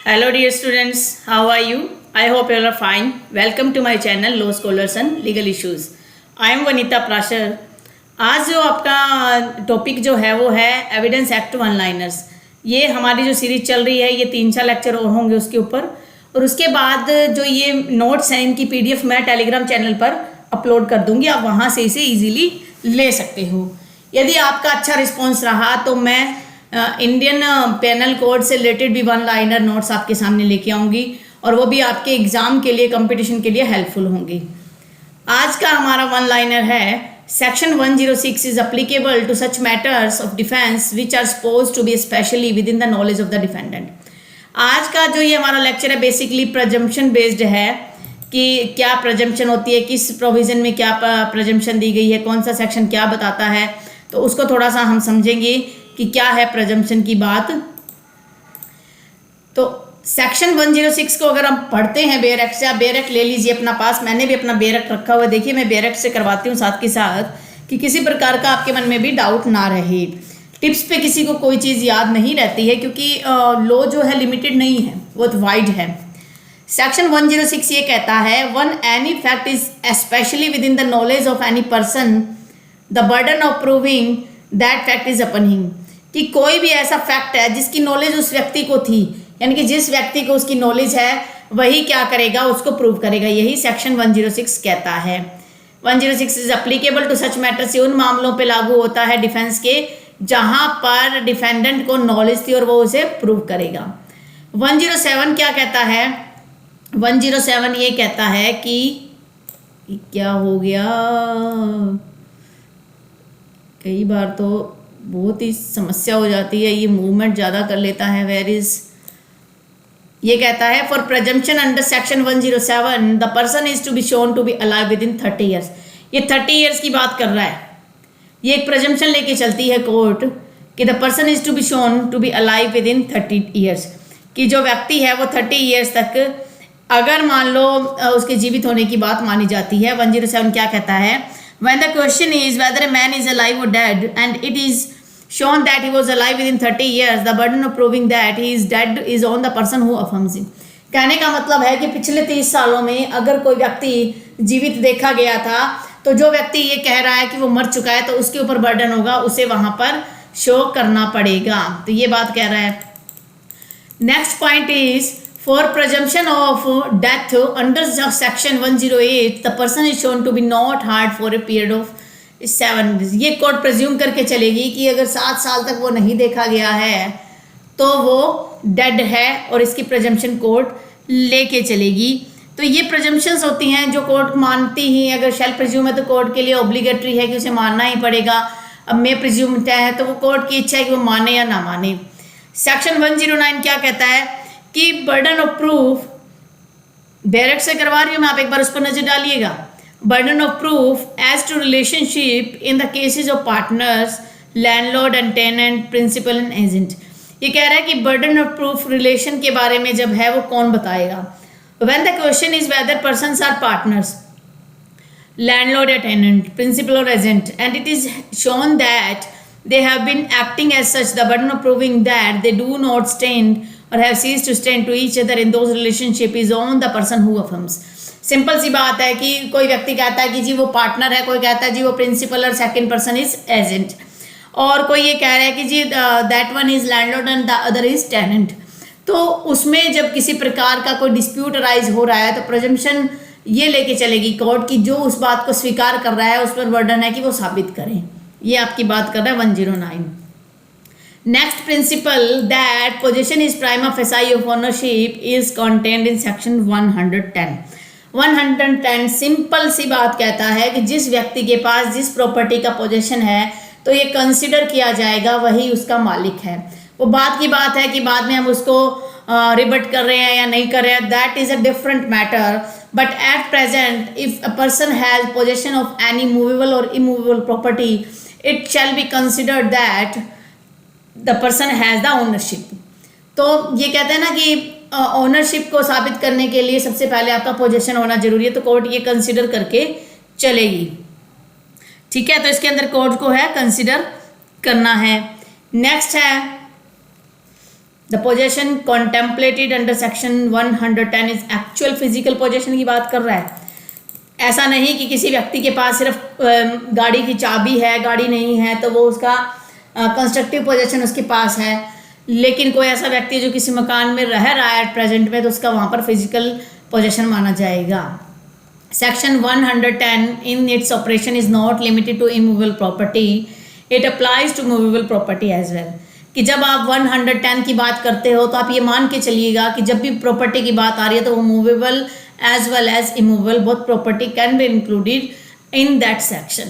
Hello dear students, how are you? I hope you all are fine. Welcome to my channel Law Scholars and Legal Issues. I am Vanita Prashar. आज जो आपका topic जो है वो है evidence act one liners. ये हमारी जो सीरीज चल रही है ये 3-4 लेक्चर और होंगे उसके ऊपर, और उसके बाद जो ये नोट्स हैं इनकी PDF मैं टेलीग्राम चैनल पर अपलोड कर दूंगी, आप वहाँ से इसे इजीली ले सकते हो। यदि आपका अच्छा रिस्पॉन्स रहा तो मैं इंडियन पेनल कोड से रिलेटेड भी वन लाइनर नोट्स आपके सामने लेके आऊँगी, और वो भी आपके एग्ज़ाम के लिए कंपटीशन के लिए हेल्पफुल होंगी। आज का हमारा वन लाइनर है section 106 is applicable to such matters of defence which are suppose to be specially within the knowledge of the defendant. आज का जो ये हमारा लेक्चर है बेसिकली प्रजम्पशन बेस्ड है कि क्या प्रजम्पशन होती है, किस प्रोविज़न में क्या प्रजम्पशन दी गई है, कौन सा सेक्शन क्या बताता है, तो उसको थोड़ा सा हम समझेंगे कि क्या है प्रजम्पशन की बात। तो सेक्शन 106 को अगर हम पढ़ते हैं बेयर एक्ट से, आप बेयर एक्ट ले लीजिए अपना पास, मैंने भी अपना बेयर एक्ट रखा हुआ है। देखिए मैं बेयर एक्ट से करवाती हूँ साथ के साथ कि किसी प्रकार का आपके मन में भी डाउट ना रहे। टिप्स पे किसी को कोई चीज़ याद नहीं रहती है क्योंकि लॉ जो है लिमिटेड नहीं है, बहुत वाइड है। सेक्शन 106 ये कहता है one any fact is specially within the knowledge of any person the burden of proving that fact is upon him. कि कोई भी ऐसा फैक्ट है जिसकी नॉलेज उस व्यक्ति को थी, यानी कि जिस व्यक्ति को उसकी नॉलेज है वही क्या करेगा, उसको प्रूव करेगा। यही सेक्शन 106 कहता है। 106 is applicable to such matters, उन मामलों पे लागू होता है डिफेंस के जहां पर डिफेंडेंट को नॉलेज थी और वो उसे प्रूव करेगा। 107 क्या कहता है? 107 ये कहता है कि क्या हो गया, कई बार तो बहुत ही समस्या हो जाती है, ये मूवमेंट ज़्यादा कर लेता है। वेयर इज, ये कहता है for presumption under section 107 the person is to be shown to be alive within 30 years. ये 30 ईयर्स की बात कर रहा है। ये एक प्रजम्पशन लेके चलती है कोर्ट कि the person is to be shown to be alive within 30 years, कि जो व्यक्ति है वो 30 ईयर्स तक अगर मान लो उसके जीवित होने की बात मानी जाती है। 107 क्या कहता है? When the question is whether a man is alive or dead and it is shown that he was alive within 30 years, the burden of proving that he is dead is on the person who affirms it. कहने का मतलब है कि पिछले 30 सालों में अगर कोई व्यक्ति जीवित देखा गया था तो जो व्यक्ति ये कह रहा है कि वो मर चुका है तो उसके ऊपर बर्डन होगा, उसे वहां पर शो करना पड़ेगा। तो ये बात कह रहा है। Next point is For presumption of death under section 108, the person is shown to be not hard for a period of 7 days. ये कोर्ट प्रेज्यूम करके चलेगी कि अगर 7 साल तक वो नहीं देखा गया है तो वो डेड है, और इसकी प्रेजम्पशन कोर्ट लेके चलेगी। तो ये प्रेजम्पशंस होती हैं जो कोर्ट मानती ही, अगर शेल प्रेज्यूम है तो कोर्ट के लिए ऑब्लिगेटरी है कि उसे मानना ही पड़ेगा। अब मे प्रेज्यूम है तो वो कोर्ट की इच्छा है कि वो माने या ना माने। सेक्शन 109 क्या कहता है कि बर्डन ऑफ प्रूफ, डायरेक्ट से करवा रही हूँ मैं, आप एक बार उस पर नजर डालिएगा। Burden of proof as to relationship in the cases of partners, landlord and tenant, principal and agent. ये कह रहा है कि बर्डन ऑफ प्रूफ रिलेशन के बारे में जब है वो कौन बताएगा। When the question is whether persons are partners, landlord या टेनेंट, प्रिंसिपल और agent, and it is shown that they have been acting as such, the burden of proving that they do not stand or have ceased to stand to each other in those relationship is on the person who affirms. Simple सी बात है कि कोई व्यक्ति कहता है कि जी वो पार्टनर है, कोई कहता है जी वो प्रिंसिपल और सेकंड पर्सन इज एजेंट, और कोई ये कह रहा है कि जी that one is landlord and the other is tenant. तो उसमें जब किसी प्रकार का कोई डिस्प्यूट अराइज हो रहा है तो प्रेजम्पशन ये लेके चलेगी कोर्ट की जो उस बात को स्वीकार कर रहा है उस पर बर्डन है कि वो साबित करें। ये आपकी बात कर रहा है 109। Next principle that position is prima facie of ownership is contained in section 110। 110 simple सी बात कहता है कि जिस व्यक्ति के पास जिस प्रॉपर्टी का पोजीशन है तो ये कंसिडर किया जाएगा वही उसका मालिक है। वो बात की बात है कि बाद में हम उसको रिबट कर रहे हैं या नहीं कर रहे हैं, that is a different matter. But at present if a person has position of any movable और immovable property it shall be considered that the person has the ownership। तो ये कहते हैं ना कि ओनरशिप को साबित करने के लिए सबसे पहले आपका पोजीशन होना जरूरी है, तो कोर्ट ये कंसिडर करके चलेगी। ठीक है, तो इसके अंदर कोर्ट को है कंसिडर करना है। नेक्स्ट है the possession contemplated under section 110 is actual physical possession की बात कर रहा है। ऐसा नहीं कि किसी व्यक्ति के पास सिर्फ गाड़ी की चाबी है, गाड़ी नहीं है तो वो उसका कंस्ट्रक्टिव पोजेशन उसके पास है, लेकिन कोई ऐसा व्यक्ति जो किसी मकान में रह रहा है एट प्रेजेंट में तो उसका वहाँ पर फिजिकल पोजेशन माना जाएगा। Section 110 in its operation is not limited to immovable property, it applies to movable property as well. कि जब आप 110 की बात करते हो तो आप ये मान के चलिएगा कि जब भी प्रॉपर्टी की बात आ रही है तो वो movable as well as immovable both property can be included in that section.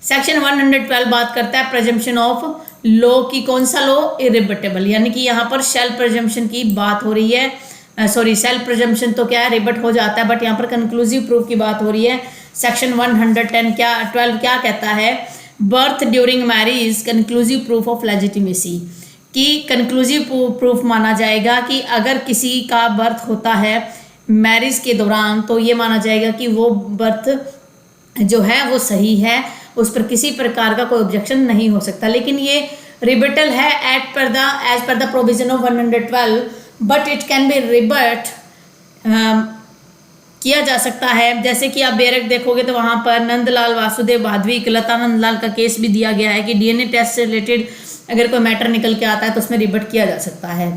Section 112 बात करता है प्रेजम्पशन ऑफ लॉ की। कौन सा लॉ? इरिबटेबल, यानी कि यहाँ पर सेल्फ प्रेजम्पशन की बात हो रही है। सॉरी, सेल्फ प्रेजम्पशन तो क्या है, रिबट हो जाता है, बट यहाँ पर कंक्लूसिव प्रूफ की बात हो रही है। सेक्शन 112 क्या कहता है? Birth during marriage conclusive proof of legitimacy, कि कंक्लूसिव प्रूफ माना जाएगा कि अगर किसी का बर्थ होता है मैरिज के दौरान तो ये माना जाएगा कि वो बर्थ जो है वो सही है, उस पर किसी प्रकार का कोई ऑब्जेक्शन नहीं हो सकता। लेकिन ये रिबटल है as per the provision of 112, but it can be rebut किया जा सकता है। जैसे कि आप बेरक देखोगे तो वहाँ पर नंदलाल वासुदेव भादवी लता नंदलाल का केस भी दिया गया है कि डीएनए टेस्ट से रिलेटेड अगर कोई मैटर निकल के आता है तो उसमें रिबट किया जा सकता है।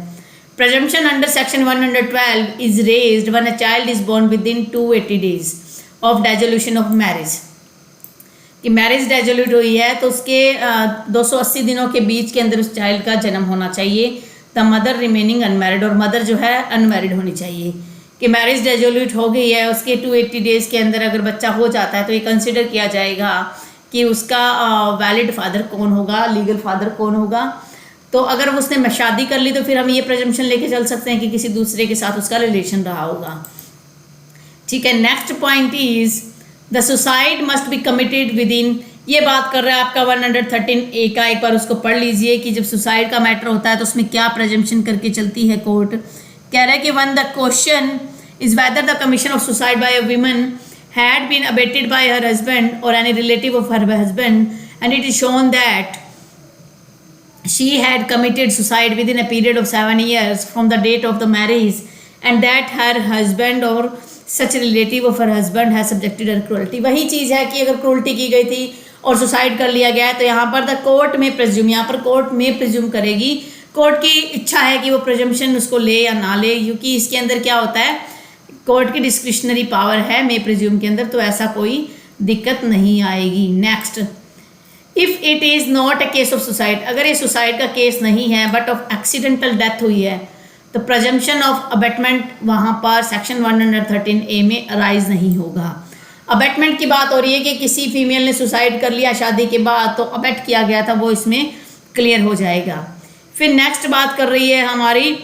Presumption under section 112 is raised when a child is born within 280 days of dissolution of marriage. कि मैरिज डेजोल्यूट हुई है तो उसके 280 दिनों के बीच के अंदर उस चाइल्ड का जन्म होना चाहिए। द मदर रिमेनिंग अनमैरिड, और मदर जो है अनमैरिड होनी चाहिए। कि मैरिज डेजोल्यूट हो गई है, उसके 280 डेज के अंदर अगर बच्चा हो जाता है तो ये कंसिडर किया जाएगा कि उसका वैलिड फादर कौन होगा, लीगल फादर कौन होगा। तो अगर उसने शादी कर ली तो फिर हम ये प्रेजम्पशन लेके चल सकते हैं कि किसी दूसरे के साथ उसका रिलेशन रहा होगा। ठीक है, next point is the suicide must be committed with in. ये बात कर रहा है आपका 113A का, एक बार उसको पढ़ लीजिए कि जब सुसाइड का मैटर होता है तो उसमें क्या प्रेजम्पशन करके चलती है कोर्ट। कह रहा है कि when the question is whether the commission of suicide by a woman had been abetted by her husband और any relative of her husband and it is shown that she had committed suicide within a period of 7 years from the date of the marriage and that her husband or such relative of her husband has subjected her cruelty। वही चीज़ है कि अगर cruelty की गई थी और suicide कर लिया गया है तो यहाँ पर द कोर्ट में प्रिज्यूम, यहाँ पर कोर्ट में प्रिज्यूम करेगी। कोर्ट की इच्छा है कि वो प्रिजम्पशन उसको ले या ना ले, क्योंकि इसके अंदर क्या होता है, कोर्ट की डिस्क्रिशनरी पावर है मे प्रिज्यूम के अंदर, तो ऐसा कोई दिक्कत नहीं आएगी। Next, if it is not a case of suicide, अगर ये सुसाइड का केस नहीं है बट ऑफ एक्सीडेंटल डेथ हुई है तो प्रेजम्पशन ऑफ अबेटमेंट वहाँ पर सेक्शन 113A में अराइज नहीं होगा। अबेटमेंट की बात हो रही है कि किसी फीमेल ने सुसाइड कर लिया शादी के बाद तो अबेट किया गया था, वो इसमें क्लियर हो जाएगा। फिर नेक्स्ट बात कर रही है हमारी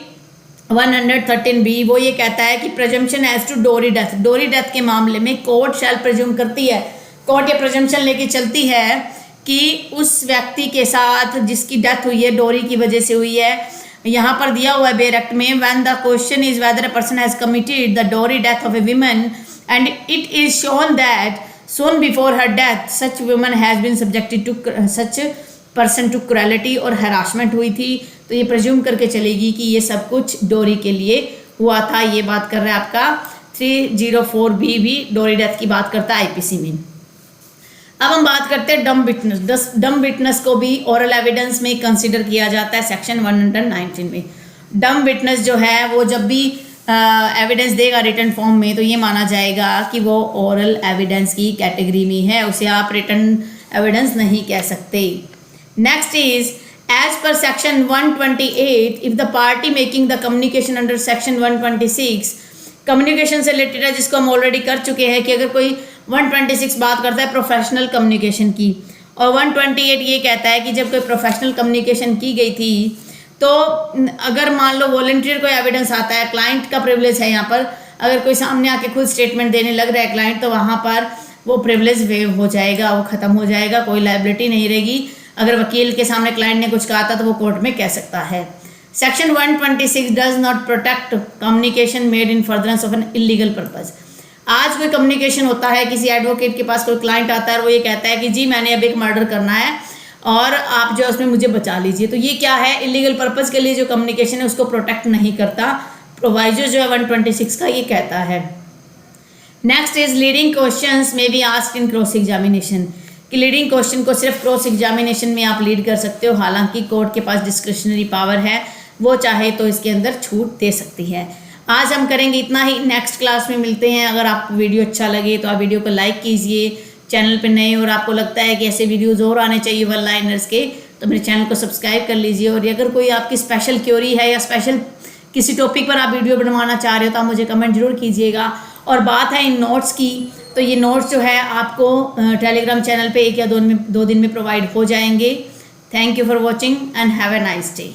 113B, वो ये कहता है कि प्रेजम्पशन एज टू डोरी डेथ। डोरी डेथ के मामले में कोर्ट शैल प्रेज्यूम करती है, कोर्ट ये प्रेजम्पशन लेके चलती है कि उस व्यक्ति के साथ जिसकी डेथ हुई है डोरी की वजह से हुई है। यहाँ पर दिया हुआ है बेर एक्ट में, when the question is whether a person has committed the dowry death of a woman and it is shown that soon before her death such woman has been subjected to such person to cruelty और harassment हुई थी, तो ये प्रेज्यूम करके चलेगी कि ये सब कुछ डोरी के लिए हुआ था। ये बात कर रहा है आपका 304B भी डोरी डेथ की बात करता है आईपीसी में। अब हम बात करते हैं डम विटनेस। डम विटनेस को भी ओरल एविडेंस में कंसिडर किया जाता है सेक्शन 119 में। डम विटनेस जो है वो जब भी एविडेंस देगा रिटन फॉर्म में तो ये माना जाएगा कि वो ओरल एविडेंस की कैटेगरी में है, उसे आप रिटन एविडेंस नहीं कह सकते। Next is as per section 128 if the party making the communication under section 126, communication से रिलेटेड है जिसको हम ऑलरेडी कर चुके हैं कि अगर कोई 126 बात करता है प्रोफेशनल कम्युनिकेशन की, और 128 ये कहता है कि जब कोई प्रोफेशनल कम्युनिकेशन की गई थी तो अगर मान लो वॉलंटियर कोई एविडेंस आता है, क्लाइंट का प्रिविलेज है यहाँ पर, अगर कोई सामने आके खुद स्टेटमेंट देने लग रहा है क्लाइंट, तो वहाँ पर वो प्रिविलेज वेव हो जाएगा, वो ख़त्म हो जाएगा, कोई लायबिलिटी नहीं रहेगी। अगर वकील के सामने क्लाइंट ने कुछ कहा था तो वो कोर्ट में कह सकता है। Section 126 does not protect communication made in furtherance of an illegal purpose. आज कोई कम्युनिकेशन होता है, किसी एडवोकेट के पास कोई क्लाइंट आता है और वो ये कहता है कि जी मैंने अब एक मर्डर करना है और आप जो है उसमें मुझे बचा लीजिए। तो ये क्या है, इलीगल पर्पज़ के लिए जो कम्युनिकेशन है उसको प्रोटेक्ट नहीं करता, प्रोवाइजो जो है 126 का ये कहता है। नेक्स्ट इज लीडिंग क्वेश्चंस में be asked in cross examination, कि लीडिंग क्वेश्चन को सिर्फ क्रॉस एग्जामिनेशन में आप लीड कर सकते हो, हालांकि कोर्ट के पास डिस्क्रिशनरी पावर है, वो चाहे तो इसके अंदर छूट दे सकती है। आज हम करेंगे इतना ही, नेक्स्ट क्लास में मिलते हैं। अगर आपको वीडियो अच्छा लगे तो आप वीडियो को लाइक कीजिए, चैनल पे नए और आपको लगता है कि ऐसे वीडियोस और आने चाहिए वन लाइनर्स के, तो मेरे चैनल को सब्सक्राइब कर लीजिए। और अगर कोई आपकी स्पेशल क्वेरी है या स्पेशल किसी टॉपिक पर आप वीडियो बनवाना चाह रहे हो तो आप मुझे कमेंट जरूर कीजिएगा। और बात है इन नोट्स की, तो ये नोट्स जो है आपको टेलीग्राम चैनल पे 1 या 2 दिन में प्रोवाइड हो जाएंगे। Thank you for watching and have a nice day.